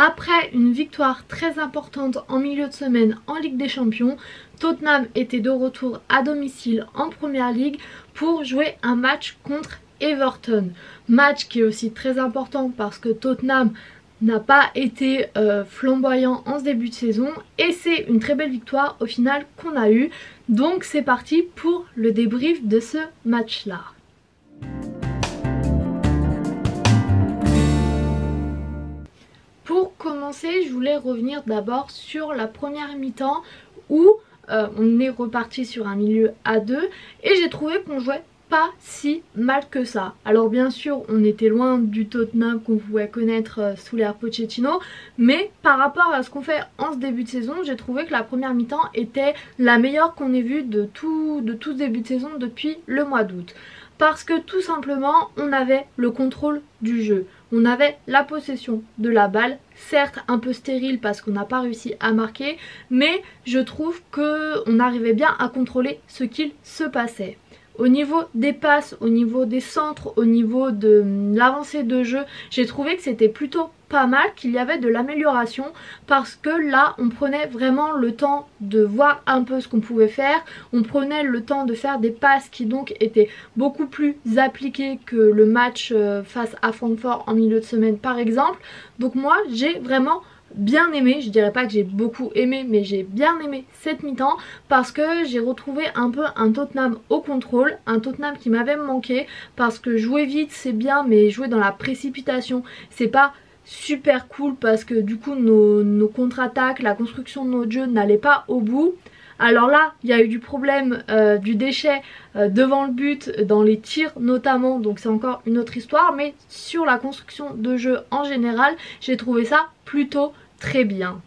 Après une victoire très importante en milieu de semaine en Ligue des Champions, Tottenham était de retour à domicile en Première Ligue pour jouer un match contre Everton. Match qui est aussi très important parce que Tottenham n'a pas été flamboyant en ce début de saison et c'est une très belle victoire au final qu'on a eue. Donc c'est parti pour le débrief de ce match-là. Pour commencer, je voulais revenir d'abord sur la première mi-temps où on est reparti sur un milieu à 2 et j'ai trouvé qu'on jouait pas si mal que ça. Alors bien sûr on était loin du Tottenham qu'on pouvait connaître sous l'ère Pochettino, mais par rapport à ce qu'on fait en ce début de saison, j'ai trouvé que la première mi-temps était la meilleure qu'on ait vue de tout ce début de saison depuis le mois d'août. Parce que tout simplement on avait le contrôle du jeu, on avait la possession de la balle, certes un peu stérile parce qu'on n'a pas réussi à marquer, mais je trouve qu'on arrivait bien à contrôler ce qu'il se passait. Au niveau des passes, au niveau des centres, au niveau de l'avancée de jeu, j'ai trouvé que c'était plutôt pas mal, qu'il y avait de l'amélioration parce que là on prenait vraiment le temps de voir un peu ce qu'on pouvait faire, on prenait le temps de faire des passes qui donc étaient beaucoup plus appliquées que le match face à Francfort en milieu de semaine par exemple. Donc moi j'ai vraiment bien aimé, je dirais pas que j'ai beaucoup aimé, mais j'ai bien aimé cette mi-temps parce que j'ai retrouvé un peu un Tottenham au contrôle, un Tottenham qui m'avait manqué parce que jouer vite c'est bien mais jouer dans la précipitation c'est pas super cool parce que du coup nos contre-attaques, la construction de notre jeu n'allait pas au bout. Alors là, il y a eu du problème du déchet devant le but, dans les tirs notamment, donc c'est encore une autre histoire. Mais sur la construction de jeu en général, j'ai trouvé ça plutôt très bien.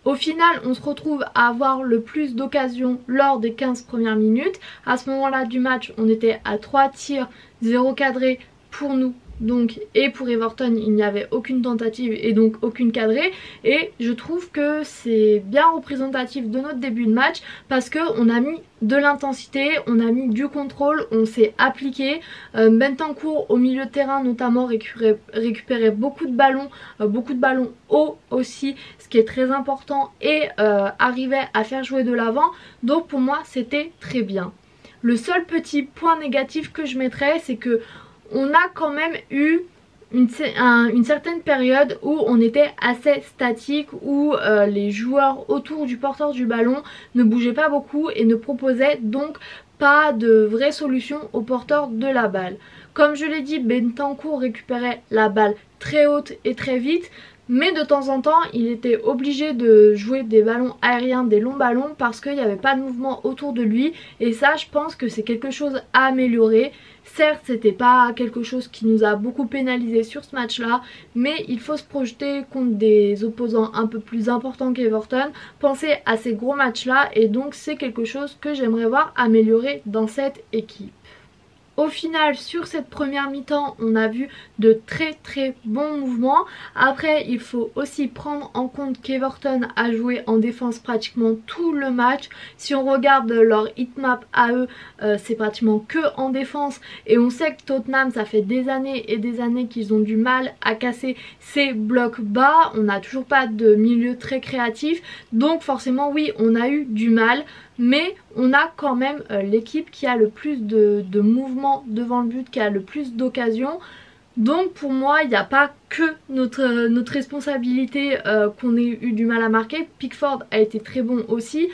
Au final, on se retrouve à avoir le plus d'occasions lors des 15 premières minutes. À ce moment-là du match, on était à 3 tirs, 0 cadré pour nous. Donc, et pour Everton il n'y avait aucune tentative et donc aucune cadrée, et je trouve que c'est bien représentatif de notre début de match parce qu'on a mis de l'intensité, on a mis du contrôle, on s'est appliqué. Bentancur au milieu de terrain notamment récupérait beaucoup de ballons hauts aussi, ce qui est très important, et arrivait à faire jouer de l'avant, donc pour moi c'était très bien. Le seul petit point négatif que je mettrais, c'est que on a quand même eu une certaine période où on était assez statique, où les joueurs autour du porteur du ballon ne bougeaient pas beaucoup et ne proposaient donc pas de vraie solution au porteur de la balle. Comme je l'ai dit, Bentancur récupérait la balle très haute et très vite, mais de temps en temps il était obligé de jouer des ballons aériens, des longs ballons, parce qu'il n'y avait pas de mouvement autour de lui, et ça je pense que c'est quelque chose à améliorer. Certes c'était pas quelque chose qui nous a beaucoup pénalisé sur ce match là, mais il faut se projeter contre des opposants un peu plus importants qu'Everton, penser à ces gros matchs là, et donc c'est quelque chose que j'aimerais voir améliorer dans cette équipe. Au final, sur cette première mi-temps, on a vu de très bons mouvements. Après, il faut aussi prendre en compte qu'Everton a joué en défense pratiquement tout le match. Si on regarde leur hitmap à eux, c'est pratiquement que en défense. Et on sait que Tottenham, ça fait des années et des années qu'ils ont du mal à casser ces blocs bas. On n'a toujours pas de milieu très créatif. Donc forcément, oui, on a eu du mal. Mais on a quand même l'équipe qui a le plus de mouvements devant le but, qui a le plus d'occasions. Donc pour moi il n'y a pas que notre responsabilité qu'on ait eu du mal à marquer. Pickford a été très bon aussi.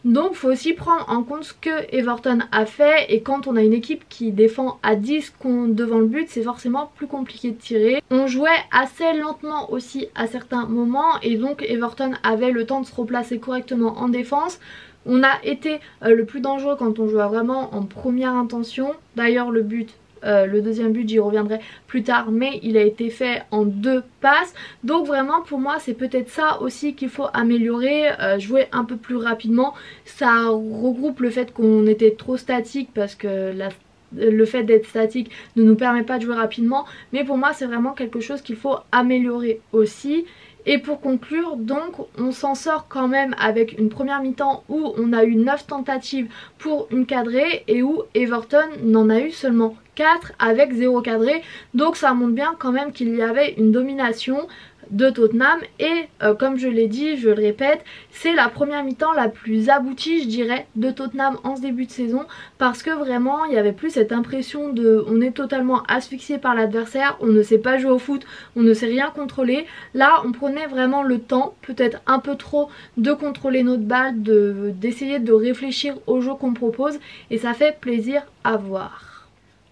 Donc il faut aussi prendre en compte ce que Everton a fait, et quand on a une équipe qui défend à 10 devant le but, c'est forcément plus compliqué de tirer. On jouait assez lentement aussi à certains moments, et donc Everton avait le temps de se replacer correctement en défense. On a été le plus dangereux quand on jouait vraiment en première intention. D'ailleurs le deuxième but j'y reviendrai plus tard, mais il a été fait en 2 passes. Donc vraiment pour moi c'est peut-être ça aussi qu'il faut améliorer, jouer un peu plus rapidement. Ça regroupe le fait qu'on était trop statique parce que le fait d'être statique ne nous permet pas de jouer rapidement, mais pour moi c'est vraiment quelque chose qu'il faut améliorer aussi. Et pour conclure, donc on s'en sort quand même avec une première mi-temps où on a eu 9 tentatives pour une cadrée et où Everton n'en a eu seulement 4 avec 0 cadré. Donc ça montre bien quand même qu'il y avait une domination de Tottenham. Et comme je l'ai dit, je le répète, c'est la première mi-temps la plus aboutie je dirais de Tottenham en ce début de saison, parce que vraiment il y avait plus cette impression de on est totalement asphyxié par l'adversaire, on ne sait pas jouer au foot, on ne sait rien contrôler. Là on prenait vraiment le temps, peut-être un peu trop, de contrôler notre balle, d'essayer de réfléchir au jeu qu'on propose, et ça fait plaisir à voir.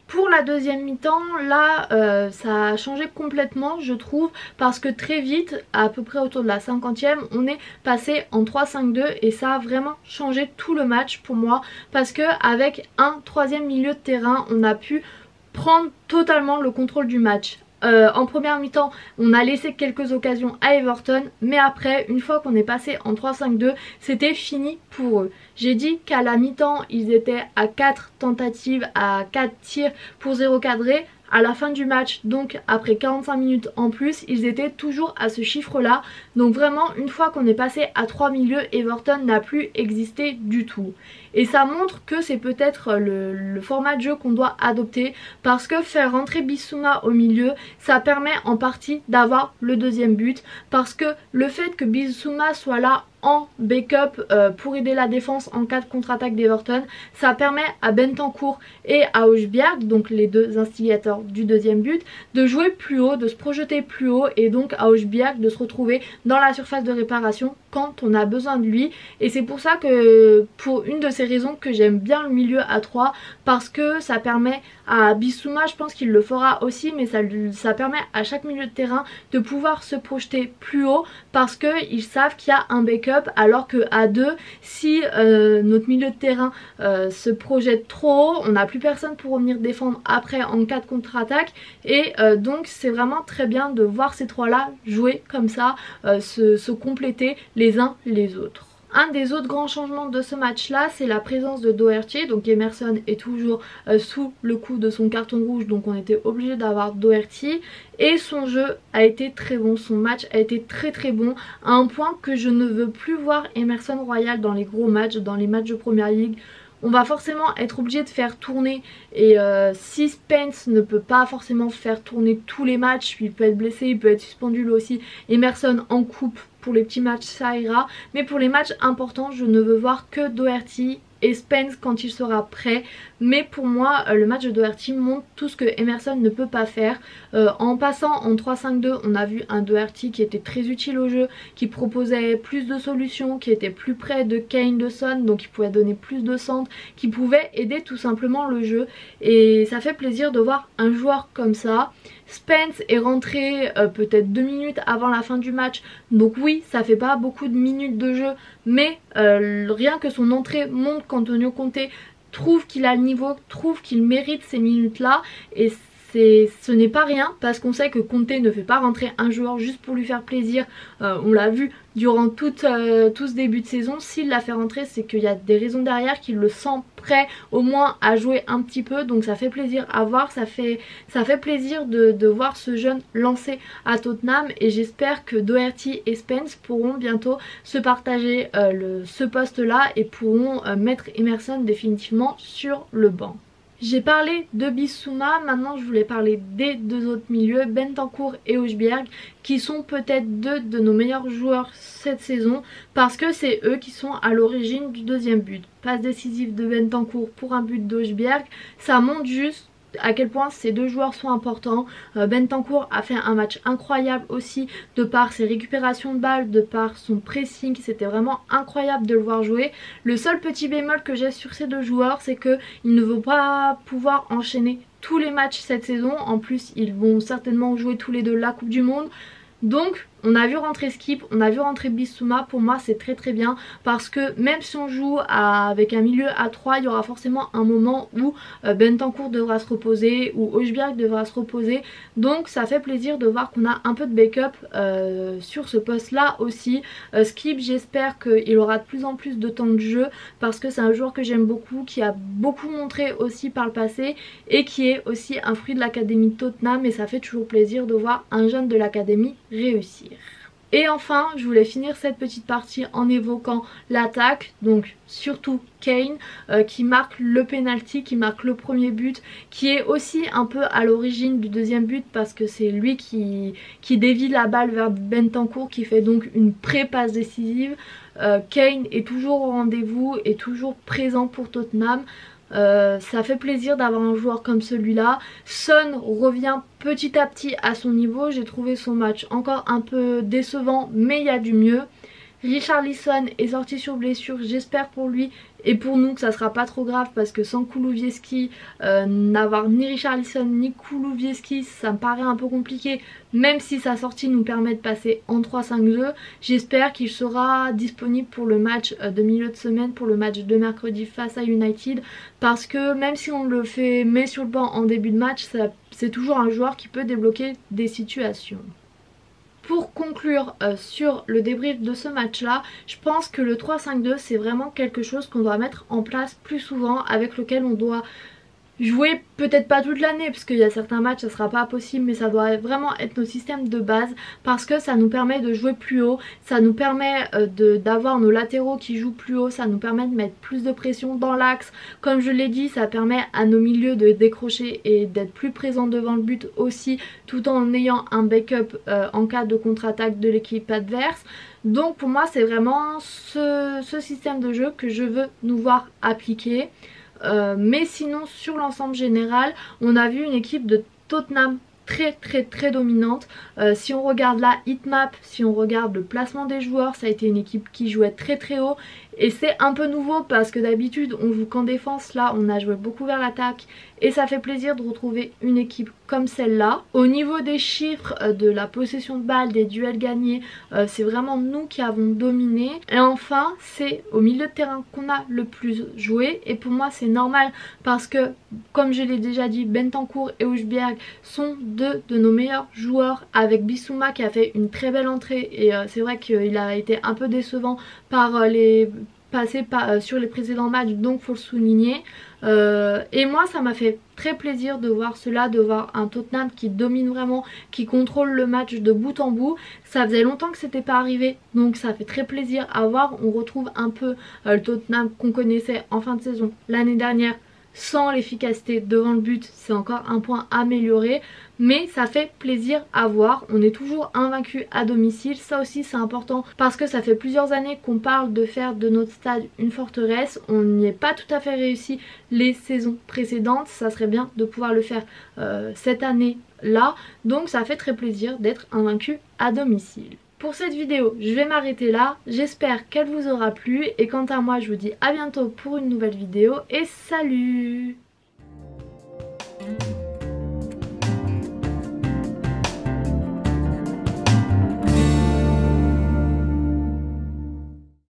Pour la deuxième mi-temps, là ça a changé complètement je trouve, parce que très vite, à peu près autour de la 50e, on est passé en 3-5-2 et ça a vraiment changé tout le match pour moi, parce que avec un troisième milieu de terrain, on a pu prendre totalement le contrôle du match. En première mi-temps on a laissé quelques occasions à Everton, mais après une fois qu'on est passé en 3-5-2 c'était fini pour eux. J'ai dit qu'à la mi-temps ils étaient à 4 tentatives, à 4 tirs pour 0 cadré. À la fin du match, donc après 45 minutes en plus, ils étaient toujours à ce chiffre là. Donc vraiment une fois qu'on est passé à 3 milieux, Everton n'a plus existé du tout. Et ça montre que c'est peut-être le format de jeu qu'on doit adopter, parce que faire rentrer Bissouma au milieu, ça permet en partie d'avoir le deuxième but, parce que le fait que Bissouma soit là en backup pour aider la défense en cas de contre-attaque d'Everton, ça permet à Bentancur et à Højbjerg, donc les deux instigateurs du deuxième but, de jouer plus haut, de se projeter plus haut, et donc à Højbjerg de se retrouver dans la surface de réparation quand on a besoin de lui. Et c'est pour ça que, pour une de ces raisons, que j'aime bien le milieu à 3, parce que ça permet à Bissouma, je pense qu'il le fera aussi, mais ça permet à chaque milieu de terrain de pouvoir se projeter plus haut, parce qu'ils savent qu'il y a un backup, alors que à 2, si notre milieu de terrain se projette trop haut, on n'a plus personne pour revenir défendre après en cas de contre-attaque. Et donc c'est vraiment très bien de voir ces trois là jouer comme ça, se compléter les uns les autres. Un des autres grands changements de ce match là, c'est la présence de Doherty. Donc Emerson est toujours sous le coup de son carton rouge, donc on était obligé d'avoir Doherty. Et son jeu a été très bon, son match a été très bon, à un point que je ne veux plus voir Emerson Royal dans les gros matchs, dans les matchs de Premier League. On va forcément être obligé de faire tourner, et si Spence ne peut pas forcément faire tourner tous les matchs, il peut être blessé, il peut être suspendu lui aussi, Emerson en coupe, pour les petits matchs ça ira, mais pour les matchs importants je ne veux voir que Doherty et Spence quand il sera prêt. Mais pour moi le match de Doherty montre tout ce que Emerson ne peut pas faire. En passant en 3-5-2 on a vu un Doherty qui était très utile au jeu, qui proposait plus de solutions, qui était plus près de Kane, de Son, donc il pouvait donner plus de centres, qui pouvait aider tout simplement le jeu, et ça fait plaisir de voir un joueur comme ça. Spence est rentré peut-être 2 minutes avant la fin du match, donc oui ça fait pas beaucoup de minutes de jeu, mais rien que son entrée montre qu'Antonio Conte trouve qu'il a le niveau, trouve qu'il mérite ces minutes là, et ce n'est pas rien, parce qu'on sait que Conte ne fait pas rentrer un joueur juste pour lui faire plaisir. On l'a vu durant tout ce début de saison, s'il l'a fait rentrer c'est qu'il y a des raisons derrière, qu'il le sent prêt au moins à jouer un petit peu, donc ça fait plaisir à voir, ça fait plaisir de voir ce jeune lancé à Tottenham, et j'espère que Doherty et Spence pourront bientôt se partager ce poste là et pourront mettre Emerson définitivement sur le banc. J'ai parlé de Bissouma, maintenant je voulais parler des deux autres milieux, Bentancur et Højbjerg, qui sont peut-être deux de nos meilleurs joueurs cette saison, parce que c'est eux qui sont à l'origine du deuxième but. Passe décisive de Bentancur pour un but d'Højbjerg, ça montre juste à quel point ces deux joueurs sont importants. Bentancur a fait un match incroyable aussi, de par ses récupérations de balles, de par son pressing, c'était vraiment incroyable de le voir jouer. Le seul petit bémol que j'ai sur ces deux joueurs, c'est qu'ils ne vont pas pouvoir enchaîner tous les matchs cette saison. En plus ils vont certainement jouer tous les deux la Coupe du Monde, donc on a vu rentrer Skip, on a vu rentrer Bissouma. Pour moi c'est très bien, parce que même si on joue avec un milieu à 3, il y aura forcément un moment où Bentancur devra se reposer, ou Højbjerg devra se reposer, donc ça fait plaisir de voir qu'on a un peu de backup sur ce poste là aussi. Skip, j'espère qu'il aura de plus en plus de temps de jeu, parce que c'est un joueur que j'aime beaucoup, qui a beaucoup montré aussi par le passé, et qui est aussi un fruit de l'académie de Tottenham, et ça fait toujours plaisir de voir un jeune de l'académie réussir. Et enfin, je voulais finir cette petite partie en évoquant l'attaque, donc surtout Kane qui marque le penalty, qui marque le premier but, qui est aussi un peu à l'origine du deuxième but parce que c'est lui qui dévie la balle vers Bentancur, qui fait donc une pré-passe décisive. Kane est toujours au rendez-vous, est toujours présent pour Tottenham. Ça fait plaisir d'avoir un joueur comme celui-là. Son revient petit à petit à son niveau. J'ai trouvé son match encore un peu décevant, mais il y a du mieux. Richarlison est sorti sur blessure, j'espère pour lui et pour nous que ça sera pas trop grave parce que sans Kulusevski, n'avoir ni Richarlison ni Kulusevski, ça me paraît un peu compliqué, même si sa sortie nous permet de passer en 3-5-2. J'espère qu'il sera disponible pour le match de milieu de semaine, pour le match de mercredi face à United, parce que même si on le met sur le banc en début de match, c'est toujours un joueur qui peut débloquer des situations. Pour conclure sur le débrief de ce match là, je pense que le 3-5-2 c'est vraiment quelque chose qu'on doit mettre en place plus souvent, avec lequel on doit jouer peut-être pas toute l'année parce qu'il y a certains matchs ça sera pas possible, mais ça doit vraiment être nos systèmes de base parce que ça nous permet de jouer plus haut, ça nous permet d'avoir nos latéraux qui jouent plus haut, ça nous permet de mettre plus de pression dans l'axe, comme je l'ai dit ça permet à nos milieux de décrocher et d'être plus présents devant le but aussi, tout en ayant un backup en cas de contre-attaque de l'équipe adverse. Donc pour moi c'est vraiment ce système de jeu que je veux nous voir appliquer. Mais sinon sur l'ensemble général on a vu une équipe de Tottenham très dominante. Si on regarde la hitmap, si on regarde le placement des joueurs, ça a été une équipe qui jouait très haut et c'est un peu nouveau parce que d'habitude on joue qu'en défense. Là on a joué beaucoup vers l'attaque et ça fait plaisir de retrouver une équipe comme celle-là. Au niveau des chiffres, de la possession de balle, des duels gagnés, c'est vraiment nous qui avons dominé. Et enfin c'est au milieu de terrain qu'on a le plus joué et pour moi c'est normal parce que comme je l'ai déjà dit, Bentancur et Højbjerg sont deux de nos meilleurs joueurs, avec Bissouma qui a fait une très belle entrée et c'est vrai qu'il a été un peu décevant par sur les précédents matchs, donc faut le souligner. Et moi ça m'a fait très plaisir de voir cela, de voir un Tottenham qui domine vraiment, qui contrôle le match de bout en bout. Ça faisait longtemps que c'était pas arrivé, donc ça fait très plaisir à voir. On retrouve un peu le Tottenham qu'on connaissait en fin de saison l'année dernière, sans l'efficacité devant le but. C'est encore un point amélioré, mais ça fait plaisir à voir. On est toujours invaincu à domicile, ça aussi c'est important parce que ça fait plusieurs années qu'on parle de faire de notre stade une forteresse. On n'y est pas tout à fait réussi les saisons précédentes, ça serait bien de pouvoir le faire cette année là, donc ça fait très plaisir d'être invaincu à domicile. Pour cette vidéo, je vais m'arrêter là. J'espère qu'elle vous aura plu. Et quant à moi, je vous dis à bientôt pour une nouvelle vidéo. Et salut!